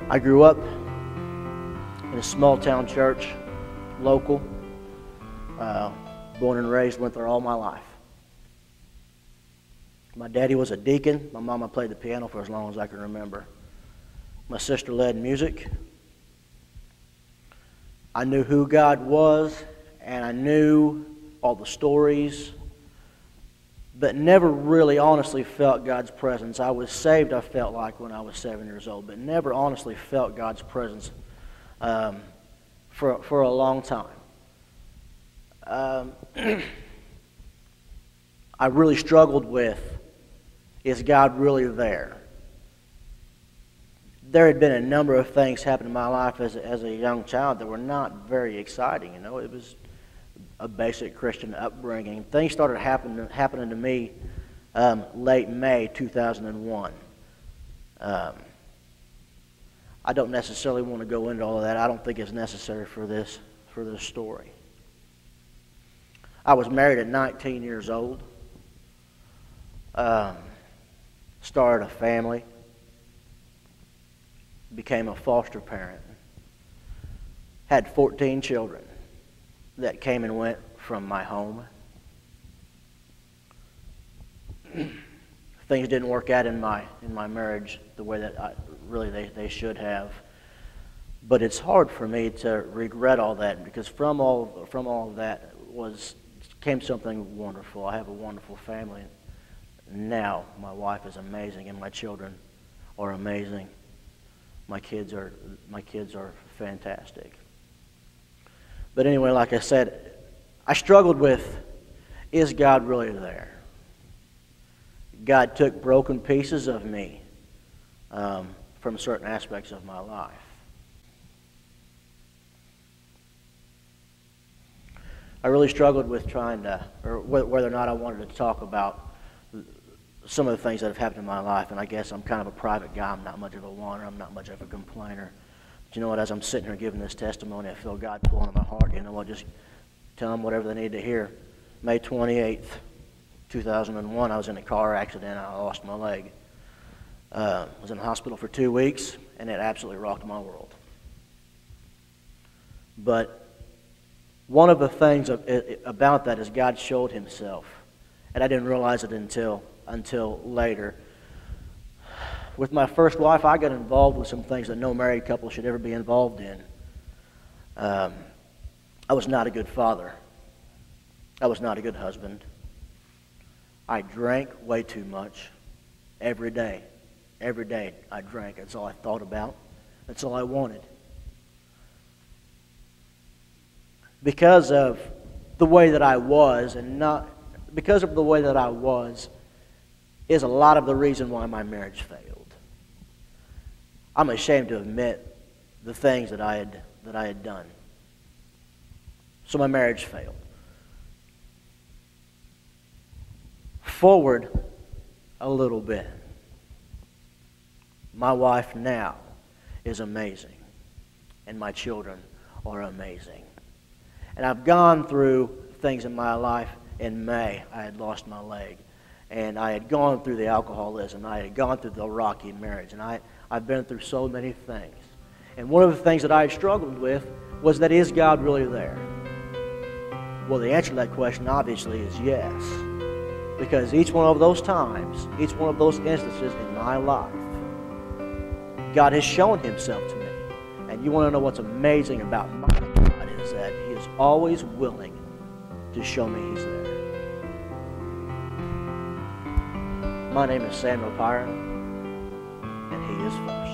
I grew up in a small town church, local, born and raised, went there all my life. My daddy was a deacon. My mama played the piano for as long as I can remember. My sister led music. I knew who God was, and I knew all the stories, but never really honestly felt God's presence. I was saved, I felt like, when I was 7 years old, but never honestly felt God's presence for a long time. I really struggled with, is God really there? There had been a number of things happen in my life as a young child that were not very exciting. You know, it was a basic Christian upbringing. Things started happening to me late May 2001. I don't necessarily want to go into all of that. I don't think it's necessary for this story. I was married at 19 years old. Started a family. Became a foster parent. Had 14 children that came and went from my home. Things didn't work out in my marriage the way that they should have. But it's hard for me to regret all that, because from all of that came something wonderful. I have a wonderful family. Now my wife is amazing, and my children are amazing. My kids are fantastic. But anyway, like I said, I struggled with, is God really there? God took broken pieces of me from certain aspects of my life. I really struggled with whether or not I wanted to talk about some of the things that have happened in my life, and I guess I'm kind of a private guy. I'm not much of a whiner. I'm not much of a complainer. But you know what? As I'm sitting here giving this testimony, I feel God pulling on my heart. You know what? Just tell them whatever they need to hear. May 28th, 2001, I was in a car accident. I lost my leg. I was in the hospital for 2 weeks, and it absolutely rocked my world. But one of the things about that is God showed Himself, and I didn't realize it until later. With my first wife, I got involved with some things that no married couple should ever be involved in. I was not a good father. I was not a good husband. I drank way too much every day. Every day I drank. That's all I thought about. That's all I wanted. Because of the way that I was, is a lot of the reason why my marriage failed. I'm ashamed to admit the things that I had done. So my marriage failed. Forward a little bit. My wife now is amazing, and my children are amazing. And I've gone through things in my life. In May, I had lost my leg. And I had gone through the alcoholism. I had gone through the rocky marriage. And I've been through so many things. And one of the things that I had struggled with was that, is God really there? Well, the answer to that question obviously is yes. Because each one of those times, each one of those instances in my life, God has shown Himself to me. And you want to know what's amazing about my God is that He is always willing to show me He's there. My name is Samuel Pyron, and He is first.